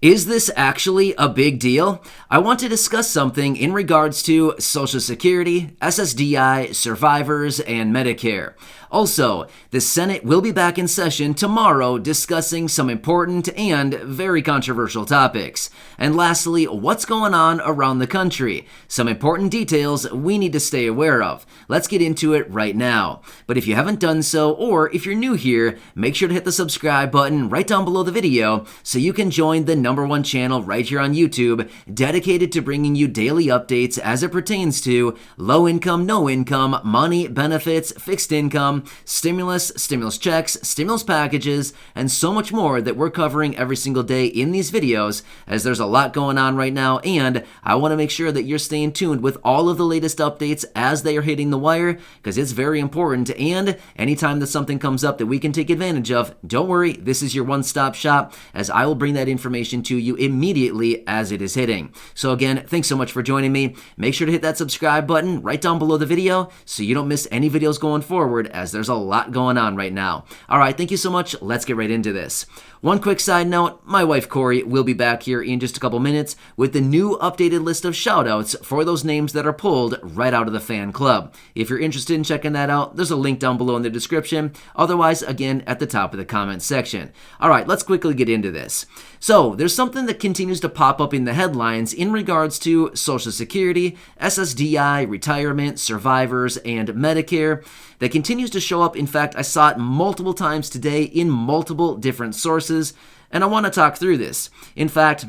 Is this actually a big deal? I want to discuss something in regards to Social Security, SSDI, survivors, and Medicare. Also, the Senate will be back in session tomorrow discussing some important and very controversial topics. And lastly, what's going on around the country? Some important details we need to stay aware of. Let's get into it right now. But if you haven't done so, or if you're new here, make sure to hit the subscribe button right down below the video so you can join the #1 channel right here on YouTube dedicated to bringing you daily updates as it pertains to low income, no income, money, benefits, fixed income, stimulus checks, stimulus packages, and so much more that we're covering every single day in these videos, as there's a lot going on right now, and I want to make sure that you're staying tuned with all of the latest updates as they are hitting the wire, because it's very important, and anytime that something comes up that we can take advantage of, don't worry, this is your one-stop shop, as I will bring that information to you immediately as it is hitting. So again, thanks so much for joining me. Make sure to hit that subscribe button right down below the video so you don't miss any videos going forward, as there's a lot going on right now. All right, thank you so much. Let's get right into this. One quick side note, my wife Corey will be back here in just a couple minutes with the new updated list of shoutouts for those names that are pulled right out of the fan club. If you're interested in checking that out, there's a link down below in the description. Otherwise, again, at the top of the comments section. All right, let's quickly get into this. So, there's something that continues to pop up in the headlines in regards to Social Security, SSDI, retirement, survivors, and Medicare that continues to show up. In fact, I saw it multiple times today in multiple different sources, and I want to talk through this. In fact,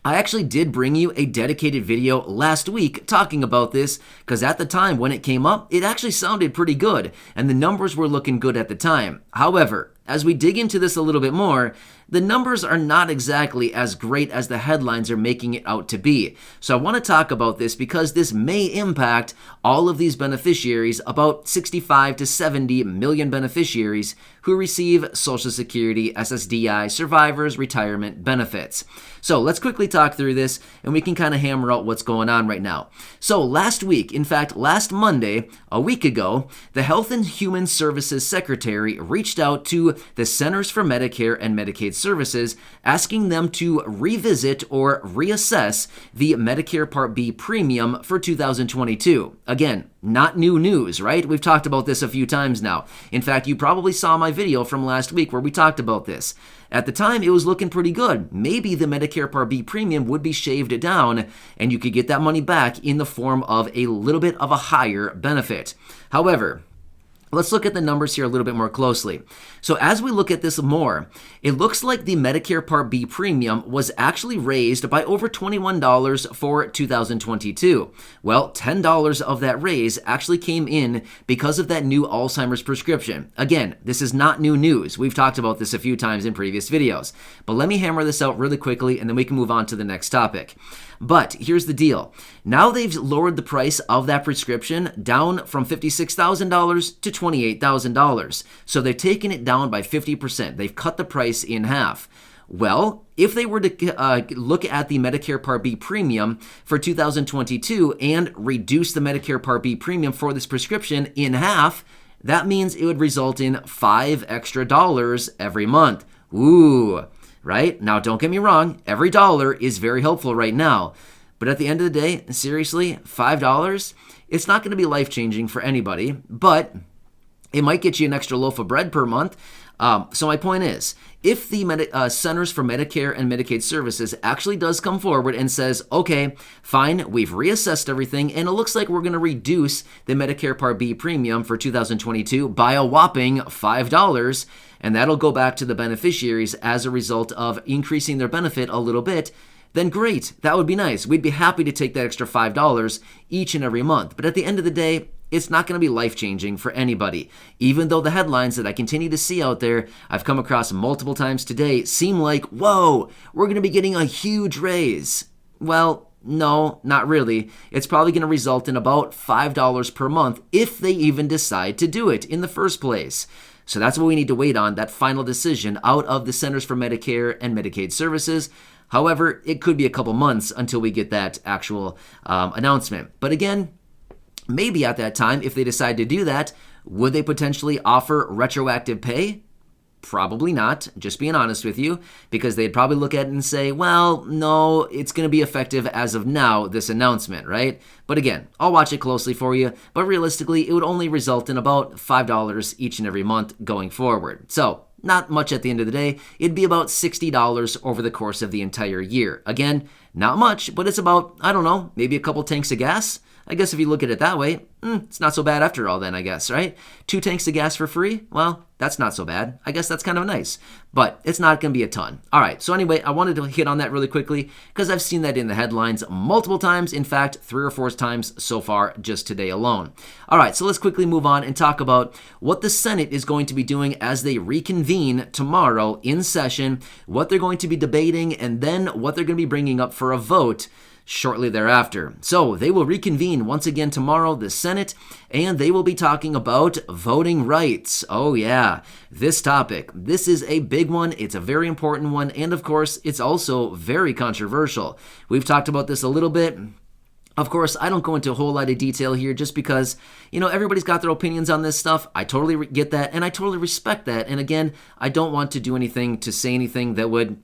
I actually did bring you a dedicated video last week talking about this, because at the time when it came up, it actually sounded pretty good, and the numbers were looking good at the time. However, as we dig into this a little bit more, the numbers are not exactly as great as the headlines are making it out to be. So I want to talk about this because this may impact all of these beneficiaries, about 65 to 70 million beneficiaries who receive Social Security, SSDI, survivors, retirement benefits. So let's quickly talk through this and we can kind of hammer out what's going on right now. So last week, in fact, last Monday, a week ago, the Health and Human Services Secretary reached out to the Centers for Medicare and Medicaid Services, asking them to revisit or reassess the Medicare Part B premium for 2022. Again, not new news, right? We've talked about this a few times now. In fact, you probably saw my video from last week where we talked about this. At the time, it was looking pretty good. Maybe the Medicare Part B premium would be shaved down and you could get that money back in the form of a little bit of a higher benefit. However, let's look at the numbers here a little bit more closely. So as we look at this more, it looks like the Medicare Part B premium was actually raised by over $21 for 2022. Well, $10 of that raise actually came in because of that new Alzheimer's prescription. Again, this is not new news. We've talked about this a few times in previous videos. But let me hammer this out really quickly and then we can move on to the next topic. But here's the deal. Now they've lowered the price of that prescription down from $56,000 to $28,000. So they've taken it down by 50%. They've cut the price in half. Well, if they were to look at the Medicare Part B premium for 2022 and reduce the Medicare Part B premium for this prescription in half, that means it would result in $5 extra every month. Ooh. Right? Now, don't get me wrong, every dollar is very helpful right now. But at the end of the day, seriously, $5, it's not going to be life-changing for anybody, but it might get you an extra loaf of bread per month. So my point is, if the Centers for Medicare and Medicaid Services actually does come forward and says, okay, fine, we've reassessed everything, and it looks like we're going to reduce the Medicare Part B premium for 2022 by a whopping $5, and that'll go back to the beneficiaries as a result of increasing their benefit a little bit, then great, that would be nice. We'd be happy to take that extra $5 each and every month. But at the end of the day, it's not going to be life-changing for anybody. Even though the headlines that I continue to see out there, I've come across multiple times today, seem like, whoa, we're going to be getting a huge raise. Well, no, not really. It's probably going to result in about $5 per month if they even decide to do it in the first place. So that's what we need to wait on, that final decision out of the Centers for Medicare and Medicaid Services. However, it could be a couple months until we get that actual announcement. But again, maybe at that time, if they decide to do that, would they potentially offer retroactive pay? Probably not, just being honest with you, because they'd probably look at it and say, well, no, it's going to be effective as of now, this announcement, right? But again, I'll watch it closely for you, but realistically, it would only result in about $5 each and every month going forward. So, not much at the end of the day. It'd be about $60 over the course of the entire year. Again, not much, but it's about, I don't know, maybe a couple tanks of gas. I guess if you look at it that way, it's not so bad after all then, I guess, right? 2 tanks of gas for free? Well, that's not so bad. I guess that's kind of nice, but it's not going to be a ton. All right, so anyway, I wanted to hit on that really quickly because I've seen that in the headlines multiple times. In fact, 3 or 4 times so far just today alone. All right, so let's quickly move on and talk about what the Senate is going to be doing as they reconvene tomorrow in session, what they're going to be debating, and then what they're going to be bringing up for a vote shortly thereafter. So they will reconvene once again tomorrow, the Senate, and they will be talking about voting rights. Oh yeah, this topic. This is a big one. It's a very important one. And of course, it's also very controversial. We've talked about this a little bit. Of course, I don't go into a whole lot of detail here just because, everybody's got their opinions on this stuff. I totally get that, and I totally respect that. And again, I don't want to do anything to say anything that would,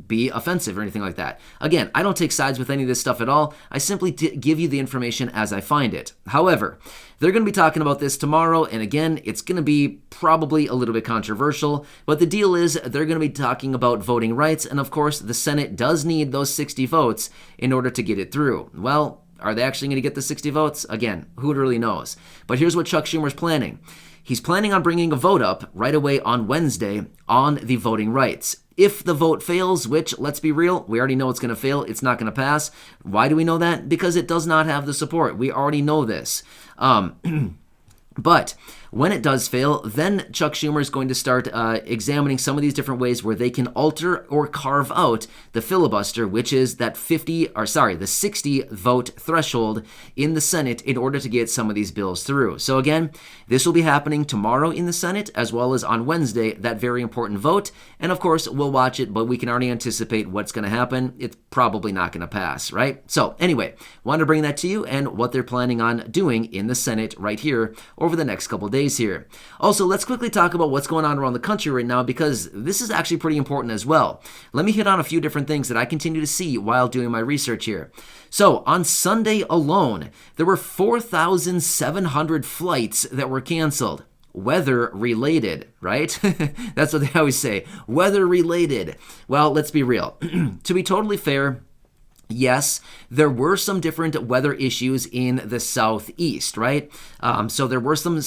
be offensive or anything like that. Again, I don't take sides with any of this stuff at all. I simply give you the information as I find it. However, they're going to be talking about this tomorrow, and again, it's going to be probably a little bit controversial, but the deal is they're going to be talking about voting rights, and of course, the Senate does need those 60 votes in order to get it through. Well, are they actually going to get the 60 votes? Again, who really knows? But here's what Chuck Schumer's planning. He's planning on bringing a vote up right away on Wednesday on the voting rights. If the vote fails, which, let's be real, we already know it's going to fail, it's not going to pass. Why do we know that? Because it does not have the support. We already know this. But when it does fail, then Chuck Schumer is going to start examining some of these different ways where they can alter or carve out the filibuster, which is that the 60 vote threshold in the Senate in order to get some of these bills through. So again, this will be happening tomorrow in the Senate as well as on Wednesday, that very important vote. And of course, we'll watch it, but we can already anticipate what's going to happen. It's probably not going to pass, right? So anyway, wanted to bring that to you and what they're planning on doing in the Senate right here over the next couple days here. Also, let's quickly talk about what's going on around the country right now because this is actually pretty important as well. Let me hit on a few different things that I continue to see while doing my research here. So, on Sunday alone, there were 4,700 flights that were canceled. Weather related, right? That's what they always say. Weather related. Well, let's be real. To be totally fair, yes, there were some different weather issues in the southeast, right? So there were some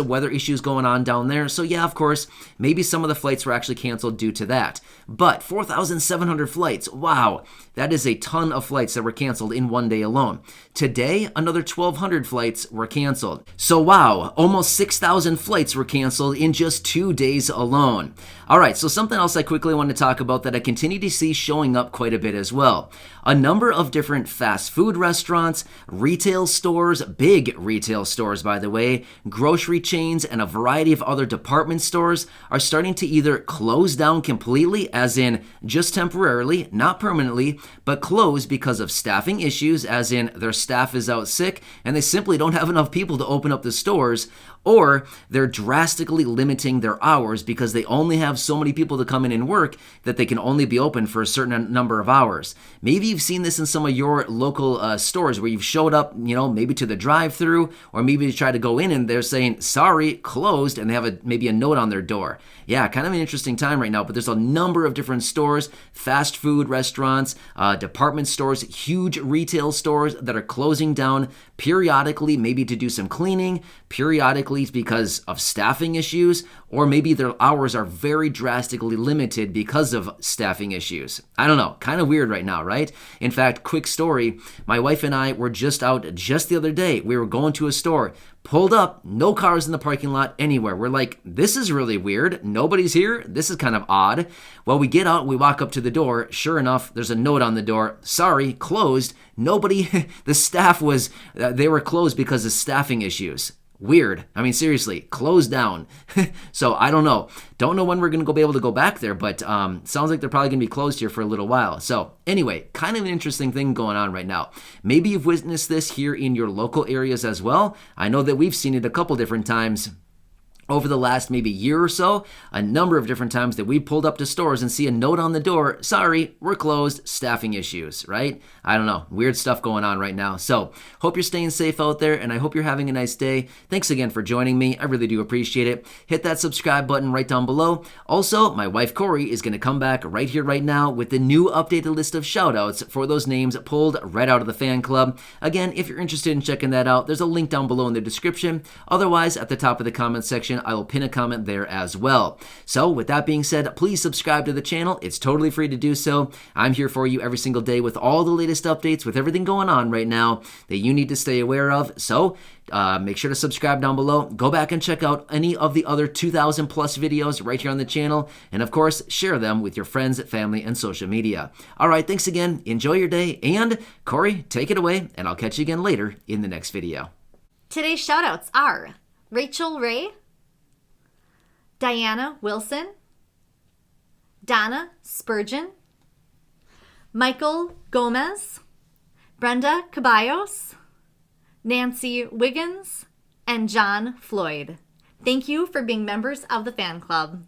weather issues going on down there. So yeah, of course, maybe some of the flights were actually canceled due to that. But 4,700 flights, wow, that is a ton of flights that were canceled in one day alone. Today, another 1,200 flights were canceled. So wow, almost 6,000 flights were canceled in just 2 days alone. All right, so something else I quickly want to talk about that I continue to see showing up quite a bit as well. A number of different fast food restaurants, retail stores, big retail stores, by the way, grocery chains, and a variety of other department stores are starting to either close down completely, as in just temporarily, not permanently, but close because of staffing issues, as in their staff is out sick and they simply don't have enough people to open up the stores, or they're drastically limiting their hours because they only have so many people to come in and work that they can only be open for a certain number of hours. Maybe you've seen this in some of your local stores where you've showed up, maybe to the drive-through, or maybe you try to go in and they're saying, sorry, closed, and they have maybe a note on their door. Yeah, kind of an interesting time right now, but there's a number of different stores, fast food restaurants, department stores, huge retail stores that are closing down periodically, maybe to do some cleaning, periodically because of staffing issues, or maybe their hours are very drastically limited because of staffing issues. I don't know, kind of weird right now, right? In fact, quick story, my wife and I were just out just the other day. We were going to a store, pulled up, no cars in the parking lot anywhere. We're like, this is really weird. Nobody's here. This is kind of odd. Well, we get out, we walk up to the door. Sure enough, there's a note on the door. Sorry, closed. Nobody, the staff they were closed because of staffing issues. Weird. I mean, seriously, closed down. So I don't know. Don't know when we're going to be able to go back there, but sounds like they're probably going to be closed here for a little while. So anyway, kind of an interesting thing going on right now. Maybe you've witnessed this here in your local areas as well. I know that we've seen it a couple different times over the last maybe year or so, a number of different times that we pulled up to stores and see a note on the door, sorry, we're closed, staffing issues, right? I don't know, weird stuff going on right now. So hope you're staying safe out there, and I hope you're having a nice day. Thanks again for joining me. I really do appreciate it. Hit that subscribe button right down below. Also, my wife Corey is going to come back right here, right now with the new updated list of shout-outs for those names pulled right out of the fan club. Again, if you're interested in checking that out, there's a link down below in the description. Otherwise, at the top of the comment section, I will pin a comment there as well. So with that being said, please subscribe to the channel. It's totally free to do so. I'm here for you every single day with all the latest updates, with everything going on right now that you need to stay aware of. So make sure to subscribe down below. Go back and check out any of the other 2,000 plus videos right here on the channel. And of course, share them with your friends, family, and social media. All right, thanks again. Enjoy your day. And Corey, take it away, and I'll catch you again later in the next video. Today's shoutouts are Rachel Ray, Diana Wilson, Donna Spurgeon, Michael Gomez, Brenda Caballos, Nancy Wiggins, and John Floyd. Thank you for being members of the fan club.